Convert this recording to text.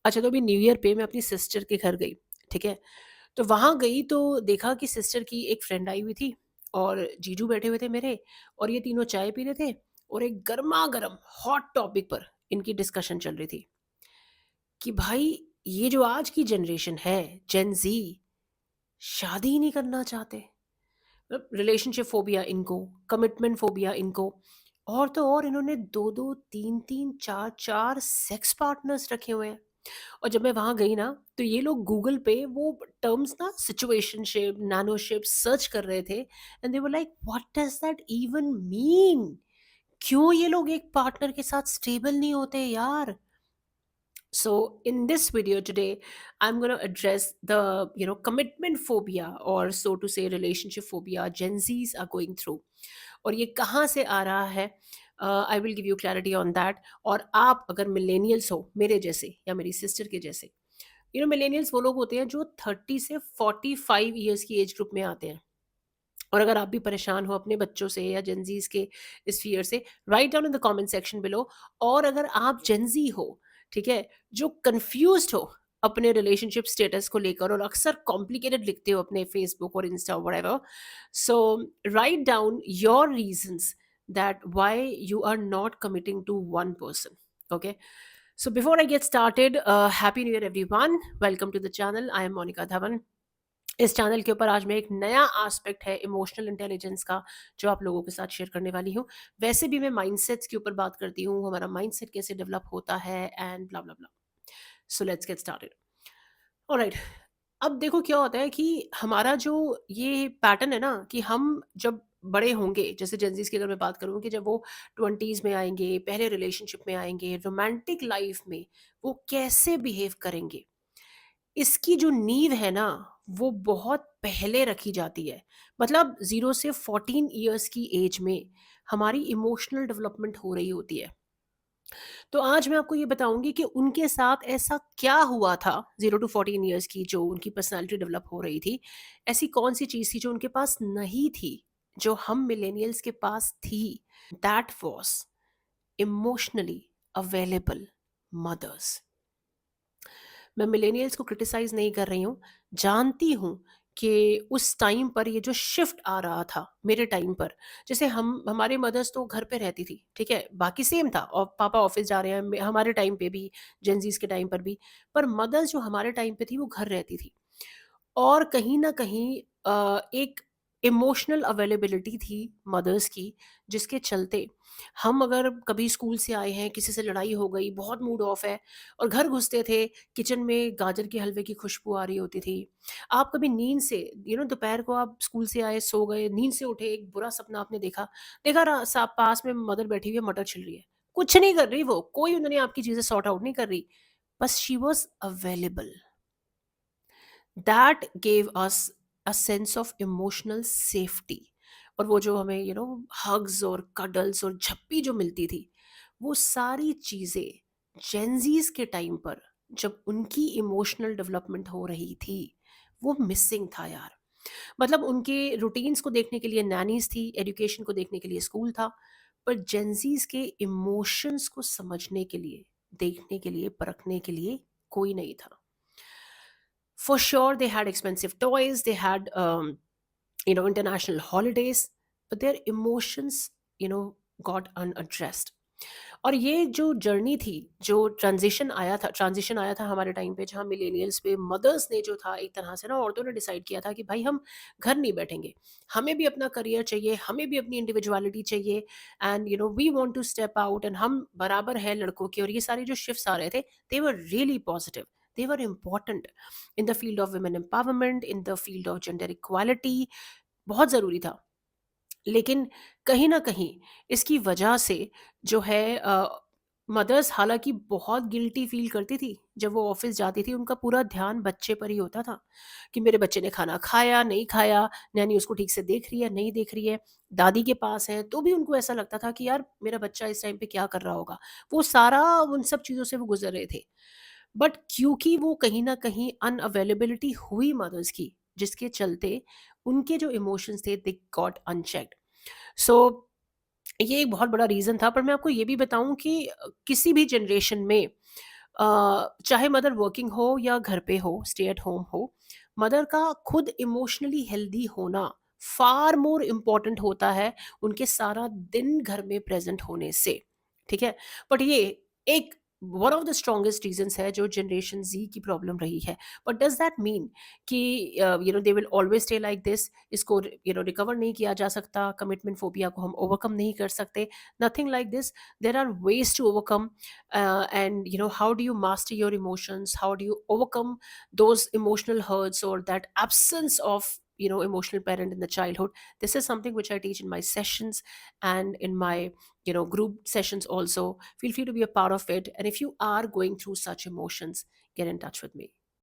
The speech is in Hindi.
अच्छा, तो अभी न्यू ईयर पे मैं अपनी सिस्टर के घर गई, ठीक है? तो वहाँ गई तो देखा कि सिस्टर की एक फ्रेंड आई हुई थी और जीजू बैठे हुए थे मेरे, और ये तीनों चाय पी रहे थे और एक गरमा-गरम हॉट टॉपिक पर इनकी डिस्कशन चल रही थी कि भाई, ये जो आज की जनरेशन है, जेन ज़ी, शादी ही नहीं करना चाहते। रिलेशनशिप फोबिया इनको, कमिटमेंट फोबिया इनको, और तो और इन्होंने 2-2, 3-3, 4-4 सेक्स पार्टनर्स रखे हुए हैं। और जब मैं वहाँ गई ना, तो ये लोग गूगल पे वो टर्म्स ना सिचुएशनशिप, नैनोशिप सर्च कर रहे थे and they were like what does that even mean? क्यों ये लोग एक पार्टनर के साथ स्टेबल नहीं होते यार? So in this video today, I'm going to address the commitment phobia, or so to say relationship phobia Gen Zs are going through. और ये कहाँ से आ रहा है? I will give you clarity on that. और आप अगर मिलेनियल्स हो मेरे जैसे या मेरी सिस्टर के जैसे, मिलेनियल्स वो लोग होते हैं जो 30 से 45 ईयर्स की एज ग्रुप में आते हैं। और अगर आप भी परेशान हो अपने बच्चों से या जेनजीज के इस फियर से, write down in the comment section below. और अगर आप जेनजी हो, ठीक है, जो कंफ्यूज्ड हो अपने रिलेशनशिप स्टेटस को लेकर और अक्सर कॉम्प्लिकेटेड लिखते हो अपने फेसबुक और Insta whatever, so write down your reasons that why you are not committing to one person. Okay, so before I get started, happy new year everyone, welcome to the channel. I am Monica Dhawan. इस चैनल के ऊपर आज मैं एक नया एस्पेक्ट है इमोशनल इंटेलिजेंस का जो आप लोगों के साथ शेयर करने वाली हूँ। वैसे भी मैं माइंडसेट्स के ऊपर बात करती हूँ, हमारा माइंडसेट कैसे डेवलप होता है and blah blah blah. So let's get started. Alright, अब देखो क्या होता है कि हमारा जो ये पैटर्न है ना, कि हम जब बड़े होंगे, जैसे जेंजीज की अगर मैं बात करूँ, कि जब वो 20s में आएंगे, पहले रिलेशनशिप में आएंगे, रोमांटिक लाइफ में वो कैसे बिहेव करेंगे, इसकी जो नींव है ना, वो बहुत पहले रखी जाती है। मतलब 0 से 14 इयर्स की एज में हमारी इमोशनल डेवलपमेंट हो रही होती है। तो आज मैं आपको ये बताऊँगी कि उनके साथ ऐसा क्या हुआ था 0 टू 14 इयर्स की जो उनकी पर्सनैलिटी डेवलप हो रही थी। ऐसी कौन-सी चीज़ थी जो उनके पास नहीं थी, जो हम मिलेनियल्स के पास थी? That was emotionally available mothers. मैं मिलेनियल्स को क्रिटिसाइज़ नहीं कर रही हूँ। जानती हूँ कि उस टाइम पर ये जो शिफ्ट आ रहा था मेरे टाइम पर, जैसे हम हमारे मदर्स तो घर पे रहती थी, ठीक है? बाकी सेम था, और पापा ऑफ़िस जा रहे हैं, हमारे टाइम पे भी, जेन ज़ीज़ के टाइम पर भी। पर मदर्स जो हमारे टाइम पे थी वो घर रहती थी। और कहीं न कहीं एक इमोशनल अवेलेबिलिटी थी मदर्स की, जिसके चलते हम अगर कभी स्कूल से आए हैं, किसी से लड़ाई हो गई, बहुत मूड ऑफ है, और घर घुसते थे, किचन में गाजर के हलवे की खुशबू आ रही होती थी। आप कभी नींद से, दोपहर को आप स्कूल से आए, सो गए, नींद से उठे, एक बुरा सपना आपने देखा, देखा रा सा पास में मदर बैठी हुई है, मटर छिल रही है। कुछ नहीं कर रही वो, कोई उन्होंने आपकी चीज़ें सॉर्ट आउट नहीं कर रही, बस she was available. That gave us a sense of emotional safety. और वो जो हमें हग्स और कडल्स और झप्पी जो मिलती थी, वो सारी चीज़ें जेंजीज के टाइम पर, जब उनकी इमोशनल डेवलपमेंट हो रही थी, वो मिसिंग था यार। मतलब उनके रूटीन्स को देखने के लिए नैनीज थी, एजुकेशन को देखने के लिए स्कूल था, पर जेंजीज के इमोशंस को समझने के लिए, देखने के लिए, परखने के लिए कोई नहीं था। For sure, they had expensive toys, they had, international holidays, but their emotions, got unaddressed. और ये जो जर्नी थी, जो ट्रांजिशन आया था हमारे टाइम पे, जहाँ मिलेनियल्स पे मदर्स ने जो था, एक तरह से ना औरतों ने डिसाइड किया था कि भाई हम घर नहीं बैठेंगे, हमें भी अपना करियर चाहिए, हमें भी अपनी इंडिविजुअलिटी चाहिए, and we want to step out, and हम बराबर है लड़कों के। और ये सारे जो शिफ्ट्स आ रहे थे, they were really positive, they were important in the field of women empowerment, in the field of gender equality, बहुत ज़रूरी था। लेकिन कहीं न कहीं इसकी वजह से जो है, मदर्स हालाँकि बहुत गिल्टी फ़ील करती थी, जब वो ऑफ़िस जाती थी, उनका पूरा ध्यान बच्चे पर ही होता था, कि मेरे बच्चे ने खाना खाया, नहीं खाया, नैनी उसको ठीक से देख रही है, नहीं देख रही है। दादी के पास है, तो भी उनको ऐसा लगता था कि यार मेरा बच्चा इस टाइम पे क्या कर रहा होगा? वो सारा उन सब चीज़ों से वो गुज़र रहे थे। बट क्योंकि वो कहीं न कहीं अनअवेलेबिलिटी हुई मदर्स की, जिसके चलते उनके जो इमोशंस थे, दे गॉट अनचेक्ड। सो ये एक बहुत बड़ा रीज़न था। पर मैं आपको ये भी बताऊँ कि किसी भी जनरेशन में चाहे मदर वर्किंग हो या घर पे हो, स्टे एट होम हो, मदर का खुद इमोशनली हेल्दी होना फार मोर इम्पोर्टेंट होता है उनके सारा दिन घर में प्रेजेंट होने से, ठीक है? बट ये एक one of the strongest reasons है जो जनरेशन जी की प्रॉब्लम रही है। बट डज दैट मीन कि they will always stay like this? इसको रिकवर नहीं किया जा सकता? कमिटमेंट फोबिया को हम ओवरकम नहीं कर सकते? Nothing like this. There are ways to overcome, and how do you master your emotions, how do you overcome those emotional hurts or that absence of emotional parent in the childhood. This is something which I teach in my sessions and in my group sessions also. Feel free to be a part of it, and if you are going through such emotions, get in touch with me.